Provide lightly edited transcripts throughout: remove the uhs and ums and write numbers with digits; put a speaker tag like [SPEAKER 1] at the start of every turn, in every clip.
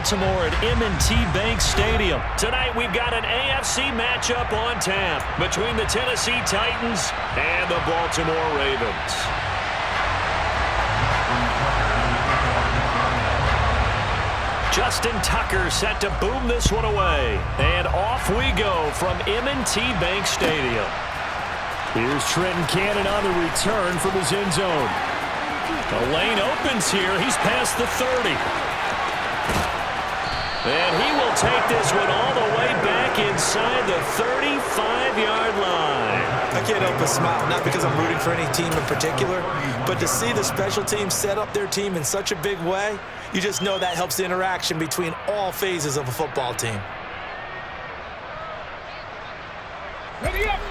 [SPEAKER 1] Baltimore at M&T Bank Stadium. Tonight we've got an AFC matchup on tap between the Tennessee Titans and the Baltimore Ravens. Justin Tucker set to boom this one away. And off we go from M&T Bank Stadium.
[SPEAKER 2] Here's Trenton Cannon on the return from his end zone.
[SPEAKER 1] The lane opens here. He's past the 30. And he will take this one all the way back inside the 35-yard line.
[SPEAKER 3] I can't help but smile, not because I'm rooting for any team in particular, but to see the special teams set up their team in such a big way, you just know that helps the interaction between all phases of a football team.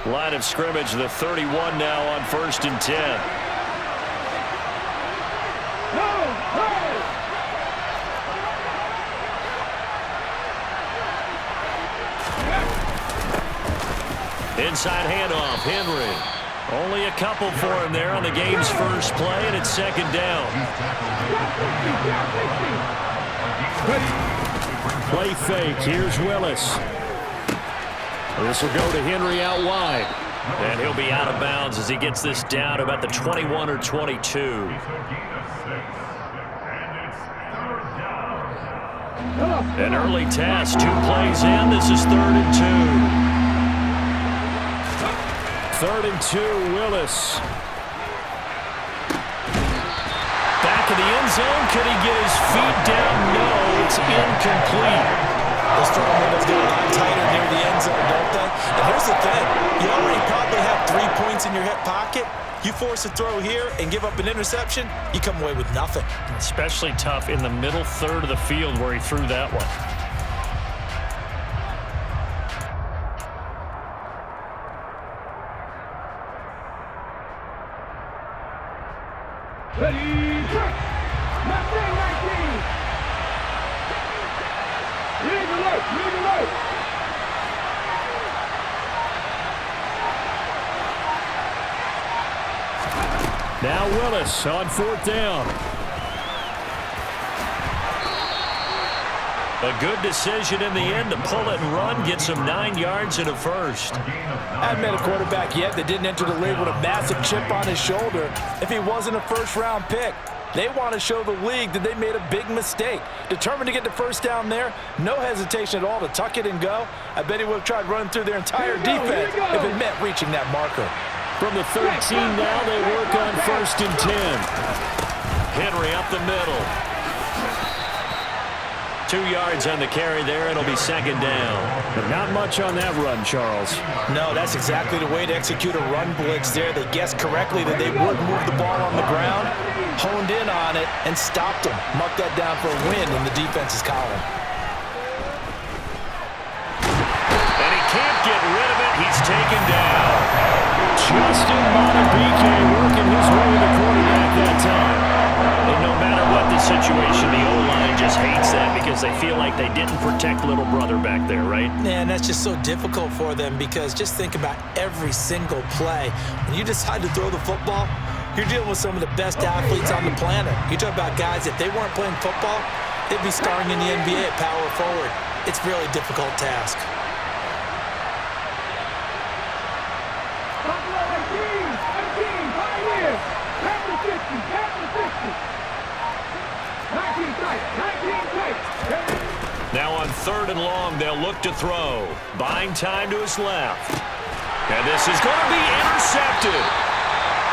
[SPEAKER 1] Line of scrimmage, the 31 now on 1st and 10. Inside handoff, Henry. Only a couple for him there on the game's first play, and it's 2nd down.
[SPEAKER 2] Play fake. Here's Willis. This will go to Henry out wide.
[SPEAKER 1] And he'll be out of bounds as he gets this down about the 21 or 22. An early test, 2 plays in. This is 3rd and 2.
[SPEAKER 2] 3rd and 2, Willis.
[SPEAKER 1] Back in the end zone. Could he get his feet down? No, it's incomplete.
[SPEAKER 3] Those throwing windows get a lot tighter near the end zone, don't they? And here's the thing. You already probably have 3 points in your hip pocket. You force a throw here and give up an interception, you come away with nothing.
[SPEAKER 1] Especially tough in the middle third of the field where he threw that one.
[SPEAKER 4] Ready, track. 19. Lead the light.
[SPEAKER 2] Now Willis on 4th down.
[SPEAKER 1] A good decision in the end to pull it and run, gets him 9 yards and a first.
[SPEAKER 3] I haven't met a quarterback yet that didn't enter the league with a massive chip on his shoulder if he wasn't a first-round pick. They want to show the league that they made a big mistake. Determined to get the first down there, no hesitation at all to tuck it and go. I bet he would have tried running through their entire defense if it meant reaching that marker.
[SPEAKER 2] From the 13 now, they work on 1st and 10.
[SPEAKER 1] Henry up the middle. 2 yards on the carry there. It'll be 2nd down.
[SPEAKER 2] But not much on that run, Charles.
[SPEAKER 3] No, that's exactly the way to execute a run blitz there. They guessed correctly that they would move the ball on the ground, honed in on it, and stopped them. Mark that down for a win in the defense's column.
[SPEAKER 1] And he can't get rid of it. He's taken down.
[SPEAKER 2] Justin Montebique working his way to the quarterback that time.
[SPEAKER 1] And no matter what the situation, the O-line just hates that because they feel like they didn't protect little brother back there, right?
[SPEAKER 3] Yeah, and that's just so difficult for them because just think about every single play. When you decide to throw the football, you're dealing with some of the best athletes on the planet. You talk about guys, if they weren't playing football, they'd be starring in the NBA at power forward. It's a really difficult task.
[SPEAKER 1] Now on 3rd and long, they'll look to throw. Buying time to his left. And this is going to be intercepted.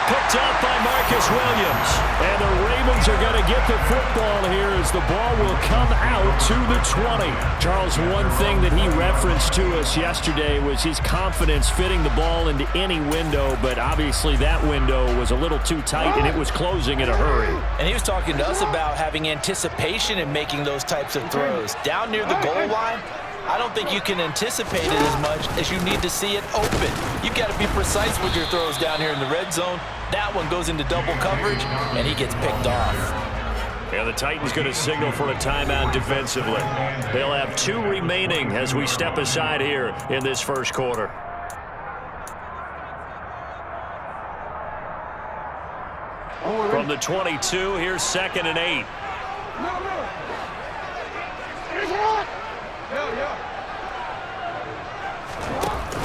[SPEAKER 1] Picked up by Marcus Williams.
[SPEAKER 2] And the Ravens are going to get the football here as the ball will come out to the 20. Charles, one thing that he referenced to us yesterday was his confidence fitting the ball into any window, but obviously that window was a little too tight and it was closing in a hurry.
[SPEAKER 3] And he was talking to us about having anticipation in making those types of throws. Down near the goal line, I don't think you can anticipate it as much as you need to see it open. You've got to be precise with your throws down here in the red zone. That one goes into double coverage, and he gets picked off.
[SPEAKER 1] And the Titans going to signal for a timeout defensively. They'll have 2 remaining as we step aside here in this first quarter. From the 22, here's 2nd and 8.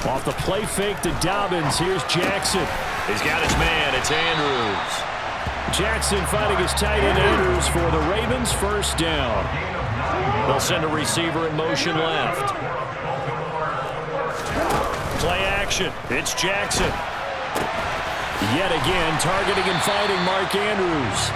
[SPEAKER 2] Off the play fake to Dobbins. Here's Jackson.
[SPEAKER 1] He's got his man. It's Andrews.
[SPEAKER 2] Jackson fighting his tight end Andrews for the Ravens. First down. They'll send a receiver in motion left. Play action. It's Jackson. Yet again, targeting and fighting Mark Andrews.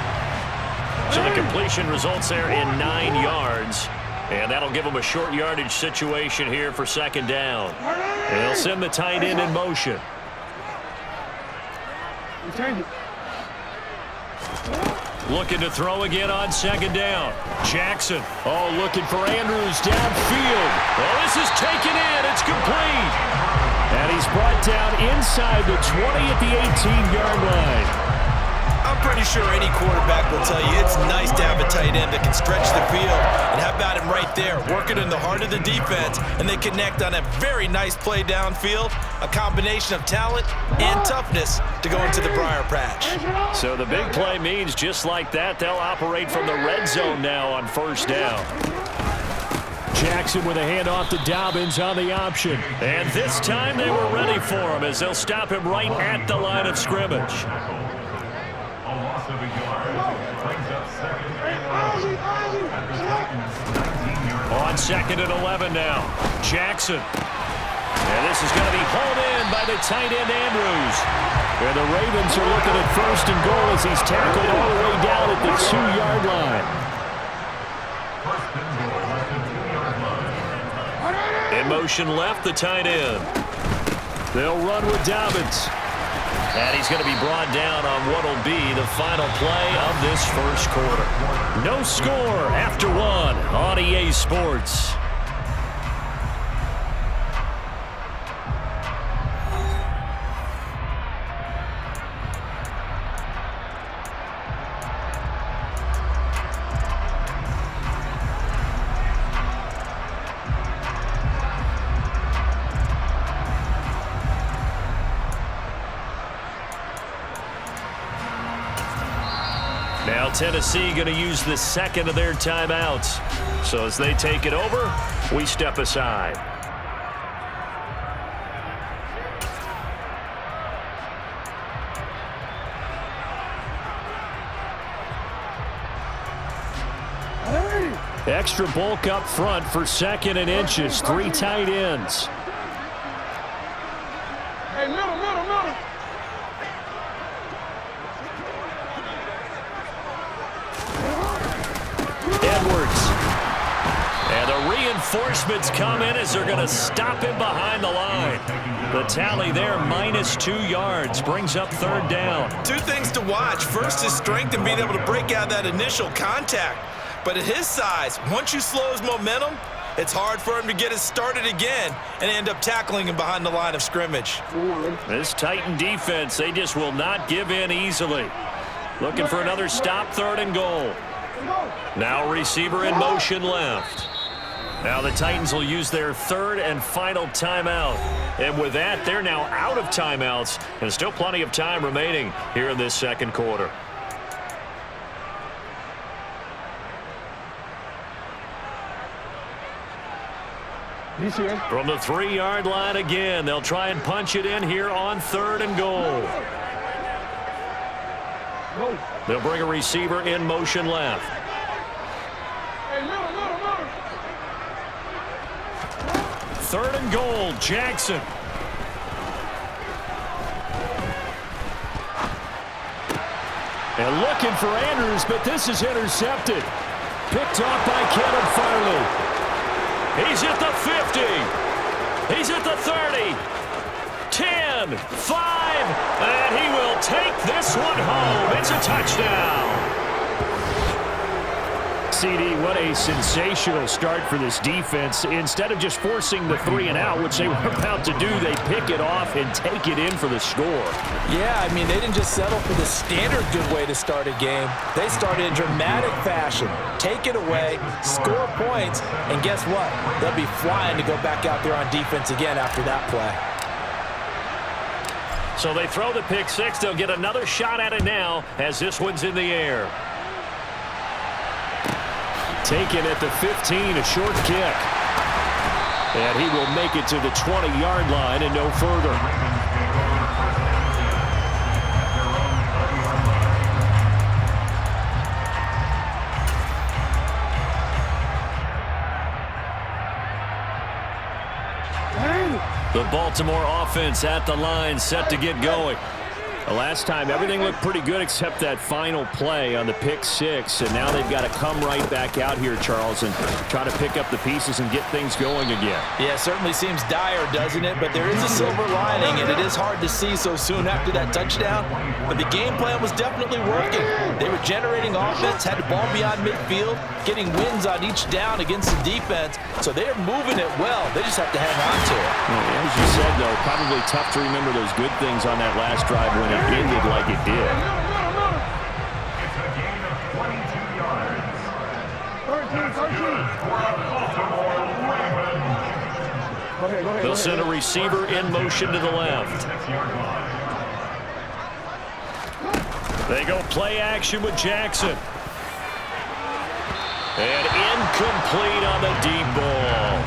[SPEAKER 2] So the completion results there in 9 yards. And that'll give them a short yardage situation here for second down. And they'll send the tight end in motion. Looking to throw again on second down. Jackson. Oh, looking for Andrews downfield. Oh, this is taken in. It's complete. And he's brought down inside the 20 at the 18-yard line.
[SPEAKER 3] I'm pretty sure any quarterback will tell you it's nice to have a tight end that can stretch the field. And how about him right there, working in the heart of the defense, and they connect on a very nice play downfield, a combination of talent and toughness to go into the briar patch.
[SPEAKER 2] So the big play means just like that, they'll operate from the red zone now on first down. Jackson with a handoff to Dobbins on the option. And this time they were ready for him as they'll stop him right at the line of scrimmage. On second and 11 now. Jackson. And this is going to be hauled in by the tight end Andrews. And the Ravens are looking at first and goal as he's tackled all the way down at the 2-yard line. In motion left, the tight end. They'll run with Dobbins. And he's going to be brought down on what will be the final play of this first quarter. No score after 1 on EA Sports. Now Tennessee going to use the second of their timeouts. So as they take it over, we step aside. Extra bulk up front for second and inches. 3 tight ends.
[SPEAKER 4] Hey, middle.
[SPEAKER 2] Edwards. And the reinforcements come in as they're going to stop him behind the line. The tally there, -2 yards, brings up third down.
[SPEAKER 3] 2 things to watch. First, his strength and being able to break out that initial contact. But at his size, once you slow his momentum, it's hard for him to get it started again and end up tackling him behind the line of scrimmage.
[SPEAKER 2] This Titan defense, they just will not give in easily. Looking for another stop, third and goal. Now receiver in motion left. Now the Titans will use their third and final timeout. And with that, they're now out of timeouts and still plenty of time remaining here in this second quarter. From the 3-yard line again, they'll try and punch it in here on third and goal. They'll bring a receiver in motion left. Third and goal, Jackson. And looking for Andrews, but this is intercepted. Picked off by Kevin Farley. He's at the 50. He's at the 30. 10, 5, and he will take this one home. It's a touchdown. CD, what a sensational start for this defense. Instead of just forcing the 3 and out, which they were about to do, they pick it off and take it in for the score.
[SPEAKER 3] Yeah, I mean, they didn't just settle for the standard good way to start a game. They started in dramatic fashion. Take it away, score points, and guess what? They'll be flying to go back out there on defense again after that play.
[SPEAKER 2] So they throw the pick six. They'll get another shot at it now as this one's in the air. Taken at the 15, a short kick. And he will make it to the 20-yard line and no further. The Baltimore offense at the line, set to get going. The last time, everything looked pretty good except that final play on the pick six. And now they've got to come right back out here, Charles, and try to pick up the pieces and get things going again.
[SPEAKER 3] Yeah, it certainly seems dire, doesn't it? But there is a silver lining, and it is hard to see so soon after that touchdown. But the game plan was definitely working. They were generating offense, had the ball beyond midfield, getting wins on each down against the defense. So they're moving it well. They just have to hang on to it.
[SPEAKER 2] Yeah, as you said, though, probably tough to remember those good things on that last drive when it ended like it did.
[SPEAKER 4] It's a gain of 22 yards. 13.
[SPEAKER 1] They'll send a receiver in motion to the left. They go play action with Jackson. And incomplete on the deep ball.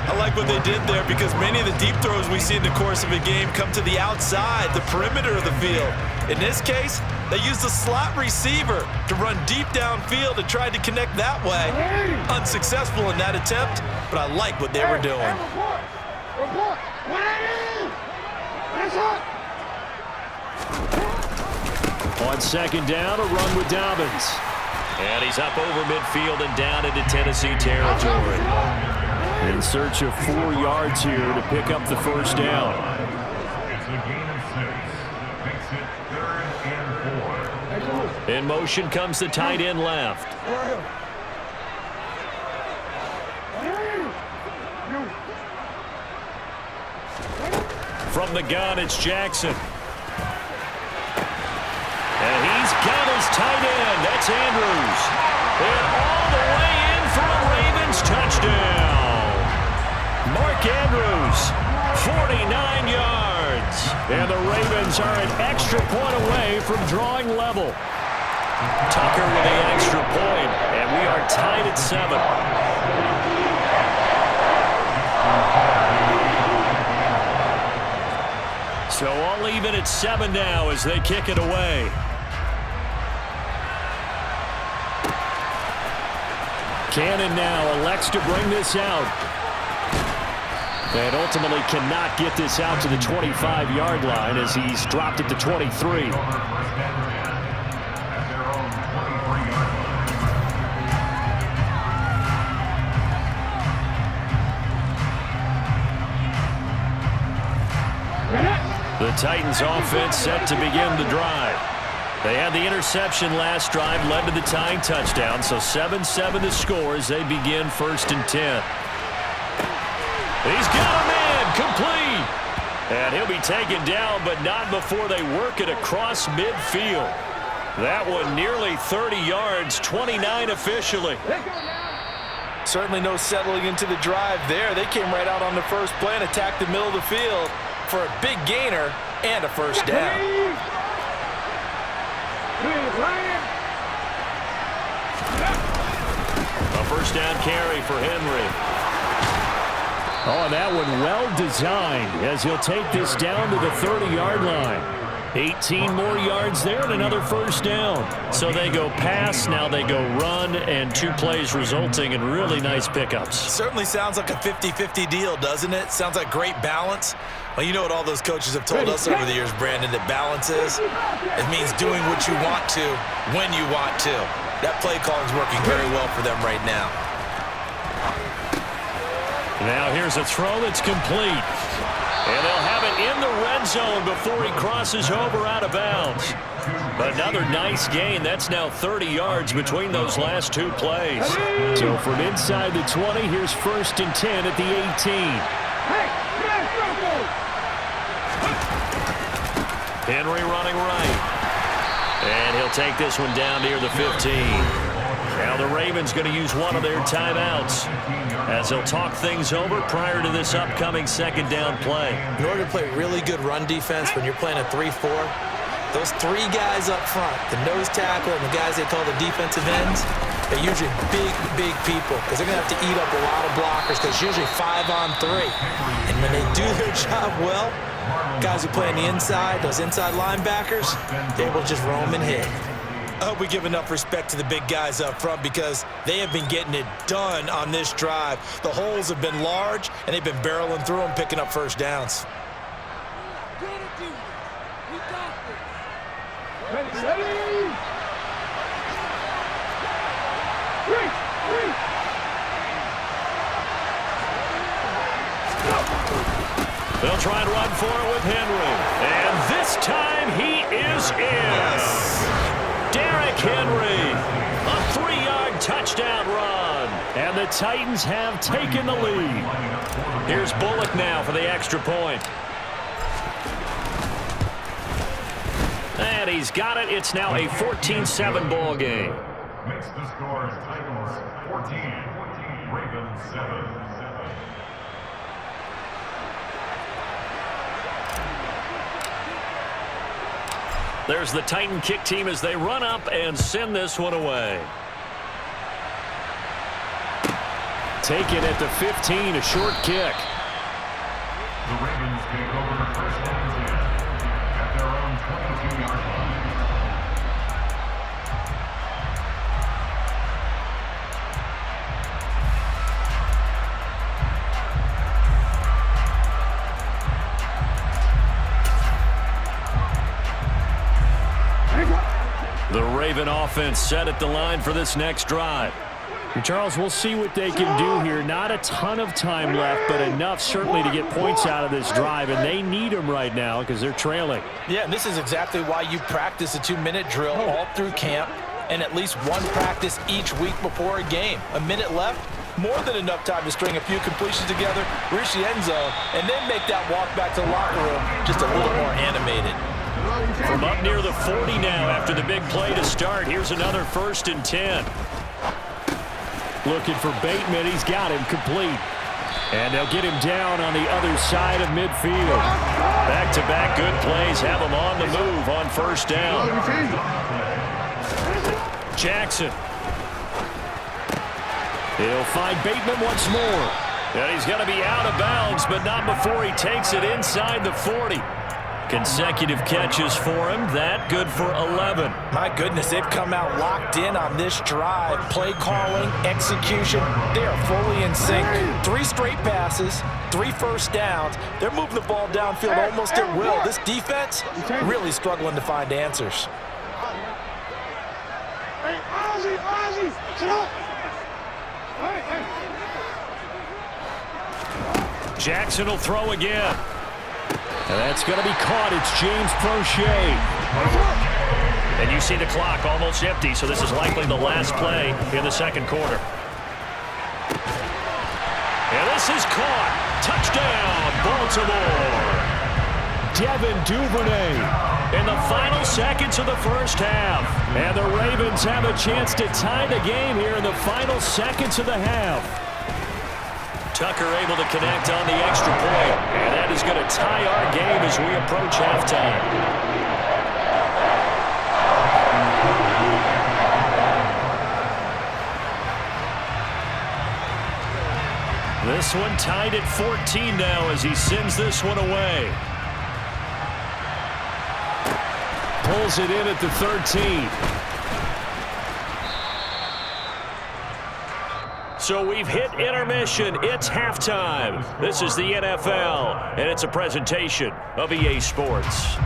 [SPEAKER 3] I like what they did there because many of the deep throws we see in the course of a game come to the outside, the perimeter of the field. In this case, they used the slot receiver to run deep downfield and tried to connect that way. Unsuccessful in that attempt, but I like what they were doing.
[SPEAKER 4] Report.
[SPEAKER 2] On second down, a run with Dobbins.
[SPEAKER 1] And he's up over midfield and down into Tennessee territory.
[SPEAKER 2] In search of 4 yards here to pick up the first down.
[SPEAKER 4] It's a gain of 6. Makes it 3rd and 4.
[SPEAKER 1] In motion comes the tight end left. From the gun, it's Jackson. And he's got his tight end. That's Andrews. And all the way in for a Ravens touchdown. Mark Andrews, 49 yards.
[SPEAKER 2] And the Ravens are an extra point away from drawing level.
[SPEAKER 1] Tucker with the extra point, and we are tied at 7. So all even at 7 now as they kick it away.
[SPEAKER 2] Cannon now elects to bring this out. And ultimately cannot get this out to the 25-yard line as he's dropped it to 23.
[SPEAKER 1] The Titans offense set to begin the drive. They had the interception last drive, led to the tying touchdown, so 7-7 the score as they begin 1st and 10. He's got a man, complete. And he'll be taken down, but not before they work it across midfield. That one nearly 30 yards, 29 officially.
[SPEAKER 3] Certainly no settling into the drive there. They came right out on the first play and attacked the middle of the field for a big gainer and a first down.
[SPEAKER 1] A first down carry for Henry.
[SPEAKER 2] Oh, that one well designed as he'll take this down to the 30-yard line. 18 more yards there and another first down.
[SPEAKER 1] So they go pass, now they go run, and 2 plays resulting in really nice pickups.
[SPEAKER 3] Certainly sounds like a 50-50 deal, doesn't it? Sounds like great balance. Well, you know what all those coaches have told us over the years, Brandon, that balance is? It means doing what you want to when you want to. That play calling is working very well for them right now.
[SPEAKER 1] Now here's a throw that's complete. And they'll have it in the red zone before he crosses over out of bounds. Another nice gain. That's now 30 yards between those last 2 plays.
[SPEAKER 2] So from inside the 20, here's 1st and 10 at the 18.
[SPEAKER 1] Henry running right. And he'll take this one down near the 15. Now the Ravens going to use one of their timeouts as they'll talk things over prior to this upcoming 2nd down play.
[SPEAKER 3] In order to play really good run defense when you're playing a 3-4, those 3 guys up front, the nose tackle and the guys they call the defensive ends, They're usually big people because they're going to have to eat up a lot of blockers because usually 5-on-3. And when they do their job well, guys who play on the inside, those inside linebackers, they will just roam and hit. I hope we give enough respect to the big guys up front because they have been getting it done on this drive. The holes have been large, and they've been barreling through them, picking up first downs.
[SPEAKER 1] They'll try and run for it with Henry. And this time he is in. Yes. Derrick Henry, a 3-yard touchdown run.
[SPEAKER 2] And the Titans have taken the lead.
[SPEAKER 1] Here's Bullock now for the extra point. And he's got it. It's now a 14-7 ball game.
[SPEAKER 4] Makes the score Titans 14, Ravens 7.
[SPEAKER 1] There's the Titan kick team as they run up and send this one away.
[SPEAKER 2] Taken at the 15, a short kick.
[SPEAKER 4] The Ravens take over the first down at their own 22-yard line.
[SPEAKER 1] The Raven offense set at the line for this next drive.
[SPEAKER 2] Charles, we'll see what they can do here. Not a ton of time left, but enough certainly to get points out of this drive, and they need them right now because they're trailing.
[SPEAKER 3] Yeah, and this is exactly why you practice a 2-minute drill all through camp and at least one practice each week before a game. A minute left, more than enough time to string a few completions together, reach the end zone, and then make that walk back to the locker room just a little more animated.
[SPEAKER 1] From up near the 40 now after the big play to start. Here's another 1st and 10.
[SPEAKER 2] Looking for Bateman. He's got him complete. And they'll get him down on the other side of midfield.
[SPEAKER 1] Back-to-back good plays have him on the move on 1st down. Jackson.
[SPEAKER 2] He'll find Bateman once more.
[SPEAKER 1] And he's going to be out of bounds, but not before he takes it inside the 40. Consecutive catches for him. That good for 11.
[SPEAKER 3] My goodness, they've come out locked in on this drive. Play calling, execution, they are fully in sync. 3 straight passes, 3 first downs. They're moving the ball downfield almost at will. This defense really struggling to find answers.
[SPEAKER 1] Jackson will throw again.
[SPEAKER 2] And that's going to be caught. It's James Prochet.
[SPEAKER 1] And you see the clock almost empty, so this is likely the last play in the second quarter. And this is caught. Touchdown, Baltimore.
[SPEAKER 2] Devin Duvernay.
[SPEAKER 1] In the final seconds of the first half.
[SPEAKER 2] And the Ravens have a chance to tie the game here in the final seconds of the half.
[SPEAKER 1] Tucker able to connect on the extra point. And that is going to tie our game as we approach halftime. This one tied at 14 now as he sends this one away.
[SPEAKER 2] Pulls it in at the 13.
[SPEAKER 1] So we've hit intermission. It's halftime. This is the NFL, and it's a presentation of EA Sports.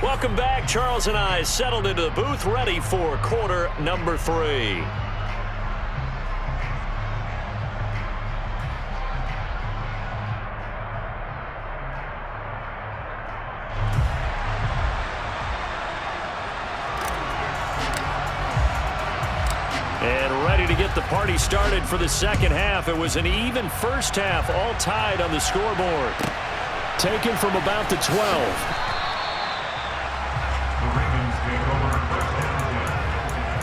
[SPEAKER 1] Welcome back. Charles and I settled into the booth, ready for quarter number 3. To get the party started for the second half. It was an even first half, all tied on the scoreboard.
[SPEAKER 2] Taken from about the 12.
[SPEAKER 4] The Ravens take over first down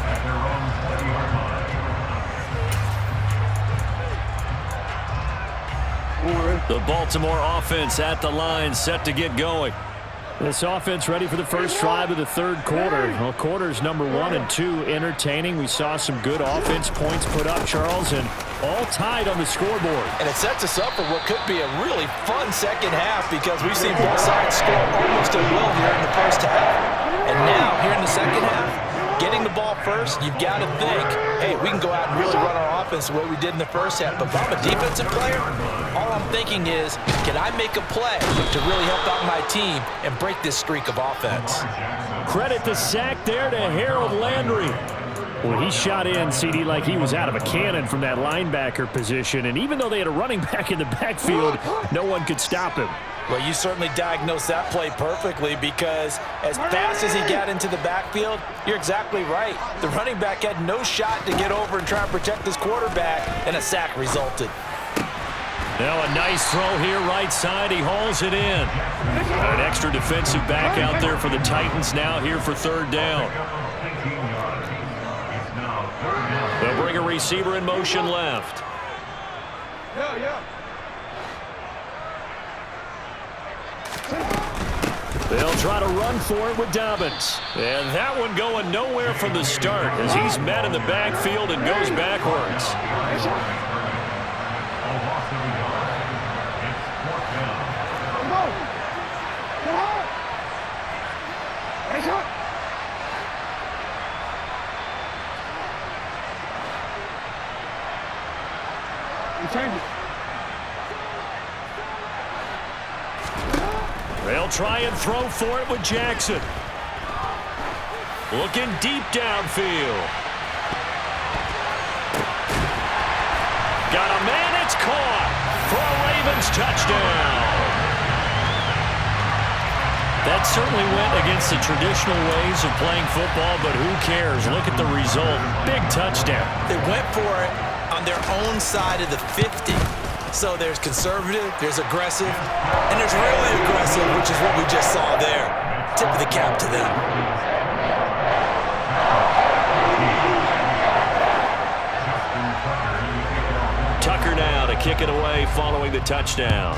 [SPEAKER 4] at their own 20-yard line.
[SPEAKER 1] The Baltimore offense at the line, set to get going.
[SPEAKER 2] This offense ready for the first drive of the third quarter. Well, quarters number 1 and 2 entertaining. We saw some good offense points put up, Charles, and all tied on the scoreboard.
[SPEAKER 3] And it sets us up for what could be a really fun second half because we've seen both sides score almost at will here in the first half. And now, here in the second half, getting the ball first, you've got to think, hey, we can go out and really run our offense the way we did in the first half. But if I'm a defensive player, all I'm thinking is, can I make a play to really help out my team and break this streak of offense?
[SPEAKER 2] Credit the sack there to Harold Landry. Well, he shot in, CD, like he was out of a cannon from that linebacker position. And even though they had a running back in the backfield, no one could stop him.
[SPEAKER 3] Well, you certainly diagnosed that play perfectly because as fast as he got into the backfield, you're exactly right. The running back had no shot to get over and try and protect his quarterback, and a sack resulted.
[SPEAKER 1] Now a nice throw here right side. He hauls it in. An extra defensive back out there for the Titans now here for third down. They'll bring a receiver in motion left. They'll try to run for it with Dobbins. And that one going nowhere from the start as he's met in the backfield and goes backwards. They'll try and throw for it with Jackson. Looking deep downfield. Got a man, it's caught for a Ravens touchdown. That certainly went against the traditional ways of playing football, but who cares? Look at the result. Big touchdown.
[SPEAKER 3] They went for it on their own side of the 50. So there's conservative, there's aggressive, and there's really aggressive, which is what we just saw there. Tip of the cap to them.
[SPEAKER 1] Tucker now to kick it away following the touchdown.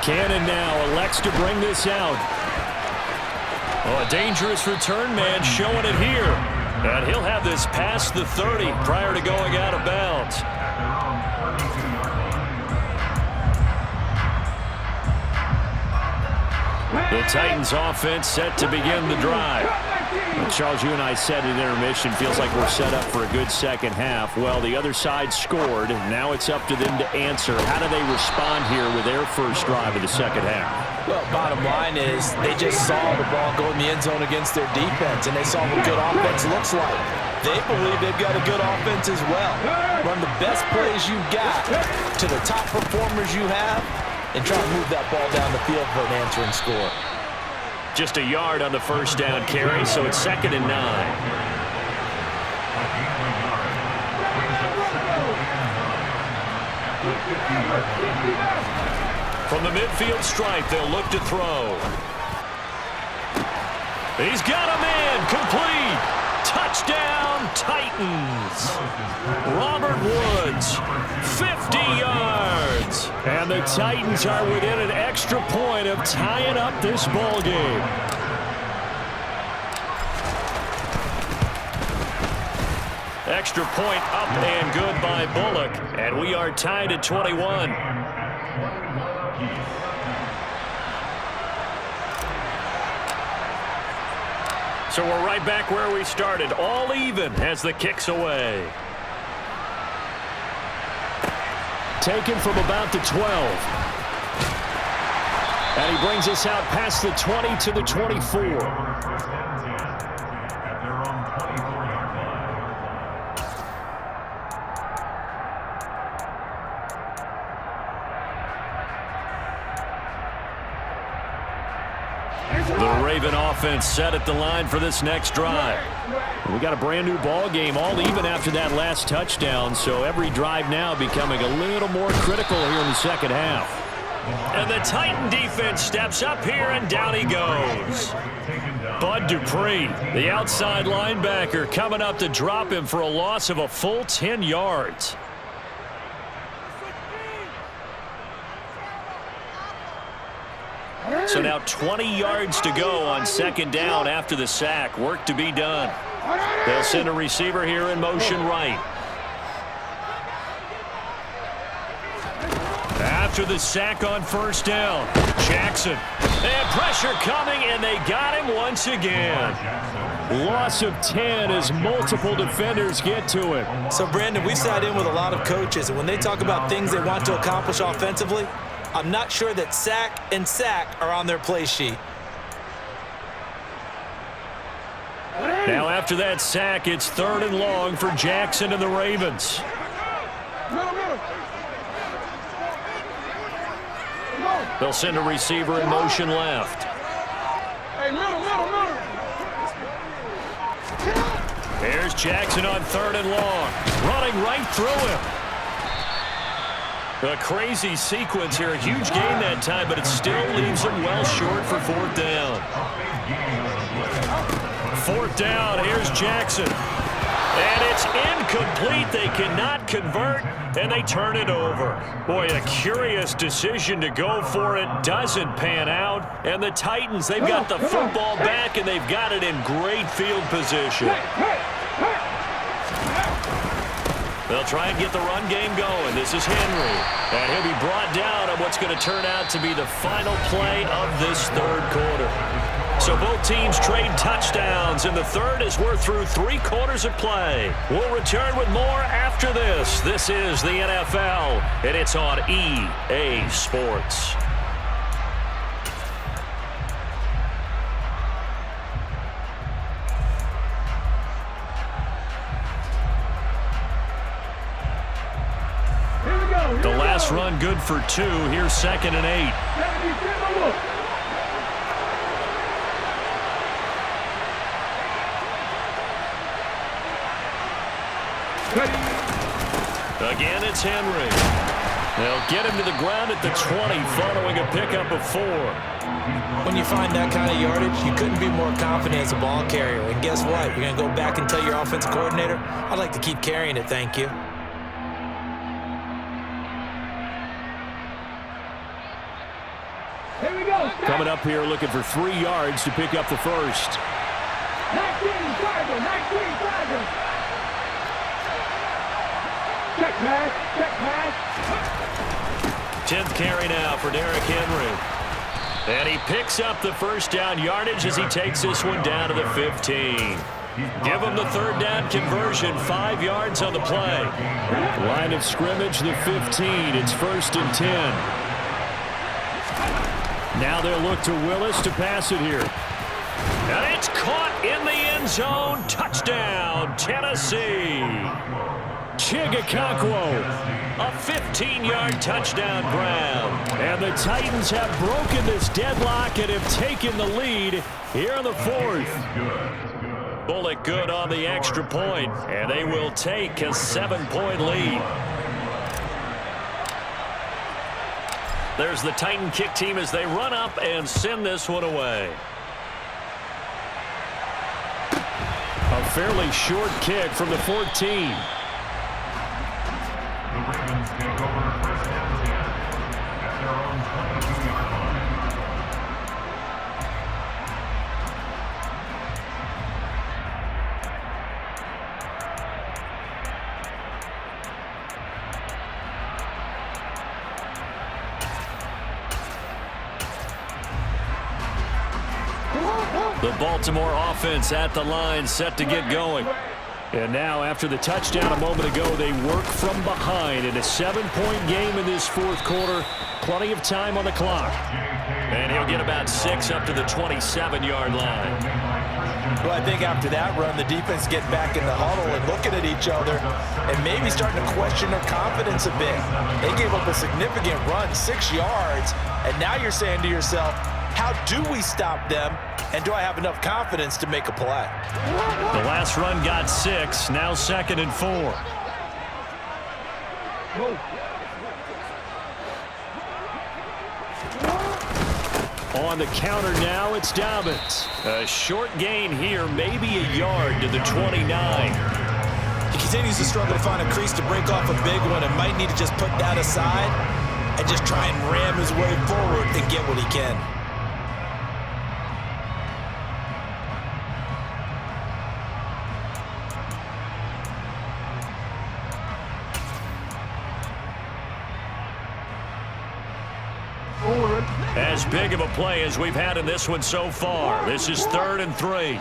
[SPEAKER 2] Cannon now elects to bring this out.
[SPEAKER 1] Oh, a dangerous return man showing it here. And he'll have this past the 30 prior to going out of bounds. The Titans offense set to begin the drive.
[SPEAKER 2] Well, Charles, you and I said at intermission, feels like we're set up for a good second half. Well, the other side scored. Now it's up to them to answer. How do they respond here with their first drive of the second half?
[SPEAKER 3] Well, bottom line is they just saw the ball go in the end zone against their defense, and they saw what good offense looks like. They believe they've got a good offense as well. Run the best plays you've got to the top performers you have and try to move that ball down the field for an answering score.
[SPEAKER 1] Just a yard on the first down carry, so it's 2nd and 9. From the midfield stripe, they'll look to throw. He's got a man, complete. Touchdown, Titans. Robert Woods, 50 yards.
[SPEAKER 2] And the Titans are within an extra point of tying up this ball game.
[SPEAKER 1] Extra point up and good by Bullock. And we are tied at 21. So we're right back where we started, all even as the kick's away.
[SPEAKER 2] Taken from about the 12. And he brings us out past the 20 to the 24.
[SPEAKER 1] The Raven offense set at the line for this next drive.
[SPEAKER 2] We got a brand new ball game, all even after that last touchdown, so every drive now becoming a little more critical here in the second half.
[SPEAKER 1] And the Titan defense steps up here, and down he goes.
[SPEAKER 2] Bud Dupree, the outside linebacker, coming up to drop him for a loss of a full 10 yards. So now 20 yards to go on second down after the sack. Work to be done. They'll send a receiver here in motion right. After the sack on first down, Jackson. And pressure coming, and they got him once again. Loss of 10 as multiple defenders get to him.
[SPEAKER 3] So, Brandon, we sat in with a lot of coaches, and when they talk about things they want to accomplish offensively, I'm not sure that sack and sack are on their play sheet.
[SPEAKER 2] Now after that sack, it's 3rd and long for Jackson and the Ravens. They'll send a receiver in motion left. Here's Jackson on 3rd and long, running right through him. A crazy sequence here. A huge gain that time, but it still leaves him well short for 4th down. 4th down, here's Jackson. And it's incomplete. They cannot convert, and they turn it over. Boy, a curious decision to go for it. Doesn't pan out. And the Titans, they've got the football back, and they've got it in great field position. They'll try and get the run game going. This is Henry. And he'll be brought down on what's going to turn out to be the final play of this 3rd quarter. So both teams trade touchdowns in the 3rd as we're through 3 quarters of play. We'll return with more after this. This is the NFL, and it's on EA Sports. The last run good for 2. Here's 2nd and 8. Again, it's Henry. They'll get him to the ground at the 20 following a pickup of 4.
[SPEAKER 3] When you find that kind of yardage, you couldn't be more confident as a ball carrier. And guess what? You're going to go back and tell your offensive coordinator, I'd like to keep carrying it, thank you.
[SPEAKER 2] Coming up here looking for 3 yards to pick up the first.
[SPEAKER 5] 19 Tigers. Check pass.
[SPEAKER 2] 10th carry now for Derrick Henry. And he picks up the first down yardage as he takes this one down to the 15. Give him the 3rd down conversion, 5 yards on the play. Line of scrimmage, the 15. It's 1st and 10. Now they'll look to Willis to pass it here. And it's caught in the end zone. Touchdown, Tennessee. Chigakonkwo, a 15-yard touchdown grab. And the Titans have broken this deadlock and have taken the lead here in the 4th. Bullet good on the extra point, and they will take a 7-point lead. There's the Titan kick team as they run up and send this one away. A fairly short kick from the 14.
[SPEAKER 4] The Ravens take over 1st and 10 at their own 22-yard line.
[SPEAKER 2] The Baltimore offense at the line, set to get going. And now, after the touchdown a moment ago, they work from behind in a 7-point game in this 4th quarter. Plenty of time on the clock. And he'll get about 6 up to the 27-yard line.
[SPEAKER 3] Well, I think after that run, the defense get back in the huddle and looking at each other and maybe starting to question their confidence a bit. They gave up a significant run, 6 yards, and now you're saying to yourself, how do we stop them, and do I have enough confidence to make a play?
[SPEAKER 2] The last run got 6, now 2nd and 4. On the counter now, it's Dobbins.
[SPEAKER 1] A short gain here, maybe a yard to the 29.
[SPEAKER 3] He continues to struggle to find a crease to break off a big one and might need to just put that aside and just try and ram his way forward and get what he can.
[SPEAKER 1] As big of a play as we've had in this one so far. This is 3rd and 3.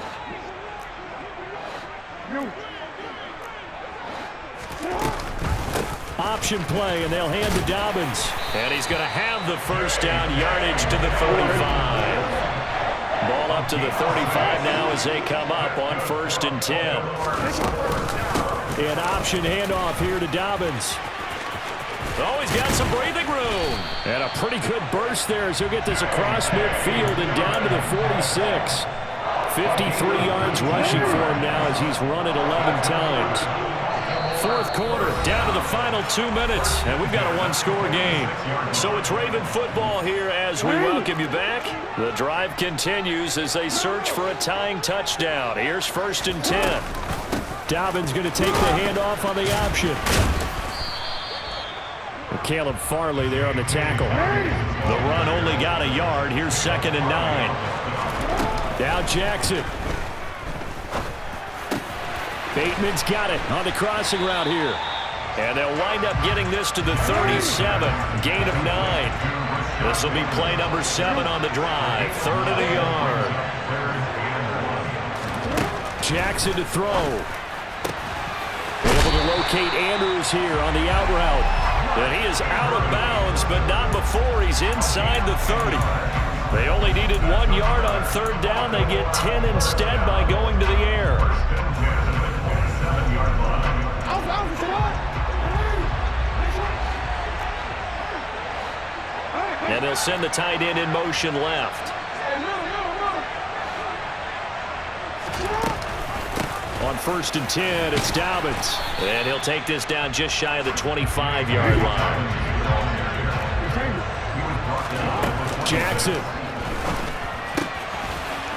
[SPEAKER 2] Option play, and they'll hand to Dobbins.
[SPEAKER 1] And he's going to have the first down, yardage to the 35. Ball up to the 35 now as they come up on 1st and 10.
[SPEAKER 2] An option handoff here to Dobbins.
[SPEAKER 1] Oh, he's got some breathing room.
[SPEAKER 2] And a pretty good burst there as he'll get this across midfield and down to the 46. 53 yards rushing for him now as he's run it 11 times. 4th quarter, down to the final 2 minutes, and we've got a one-score game. So it's Raven football here as we welcome you back. The drive continues as they search for a tying touchdown. Here's 1st and 10. Dobbins going to take the handoff on the option. Caleb Farley there on the tackle.
[SPEAKER 1] The run only got a yard. Here's 2nd and 9.
[SPEAKER 2] Now Jackson. Bateman's got it on the crossing route here.
[SPEAKER 1] And they'll wind up getting this to the 37. Gain of 9. This will be play number 7 on the drive. 3rd and a yard.
[SPEAKER 2] Jackson to throw. Able to locate Andrews here on the out route.
[SPEAKER 1] And he is out of bounds, but not before he's inside the 30. They only needed 1 yard on 3rd down. They get 10 instead by going to the air. And they'll send the tight end in motion left.
[SPEAKER 2] On 1st and 10, it's Dobbins.
[SPEAKER 1] And he'll take this down just shy of the 25-yard line.
[SPEAKER 2] Jackson.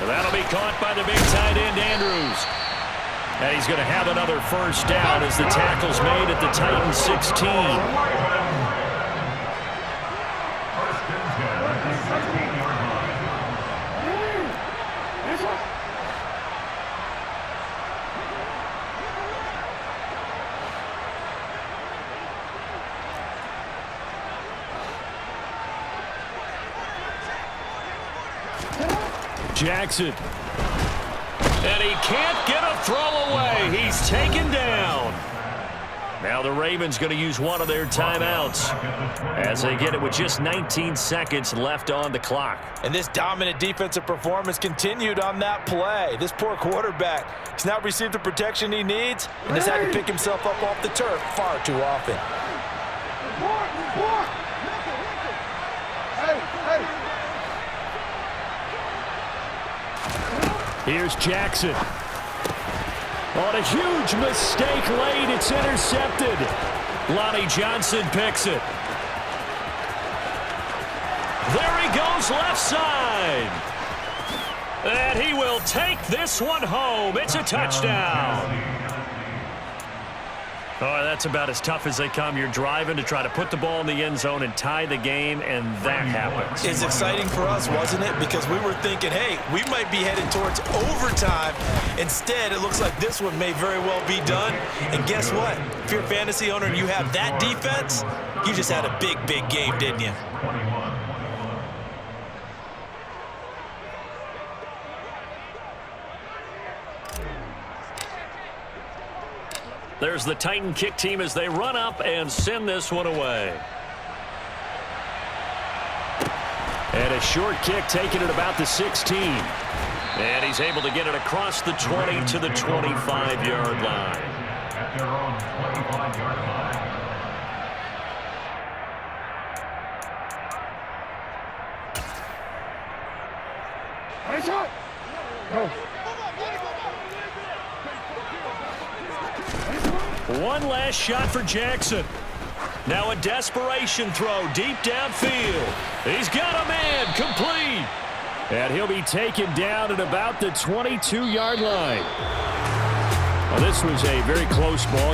[SPEAKER 1] And that'll be caught by the big tight end, Andrews. And he's going to have another first down as the tackle's made at the Titans 16.
[SPEAKER 2] Jackson.
[SPEAKER 1] And he can't get a throw away. He's taken down. Now the Ravens going to use one of their timeouts as they get it with just 19 seconds left on the clock.
[SPEAKER 3] And this dominant defensive performance continued on that play. This poor quarterback, he's not received the protection he needs and has had to pick himself up off the turf far too often.
[SPEAKER 2] Here's Jackson. On a huge mistake late, it's intercepted.
[SPEAKER 1] Lonnie Johnson picks it. There he goes left side. And he will take this one home. It's a touchdown. Oh, that's about as tough as they come. You're driving to try to put the ball in the end zone and tie the game, and that happens.
[SPEAKER 3] It's exciting for us, wasn't it? Because we were thinking, hey, we might be headed towards overtime. Instead, it looks like this one may very well be done. And guess what? If you're a fantasy owner and you have that defense, you just had a big, big game, didn't you?
[SPEAKER 1] There's the Titan kick team as they run up and send this one away.
[SPEAKER 2] And a short kick taken at about the 16.
[SPEAKER 1] And he's able to get it across the 20 to the 25-yard line.
[SPEAKER 4] At their own 25-yard line.
[SPEAKER 5] Nice shot. Go.
[SPEAKER 1] One last shot for Jackson. Now a desperation throw deep downfield. He's got a man complete.
[SPEAKER 2] And he'll be taken down at about the 22-yard line. Well, this was a very close ball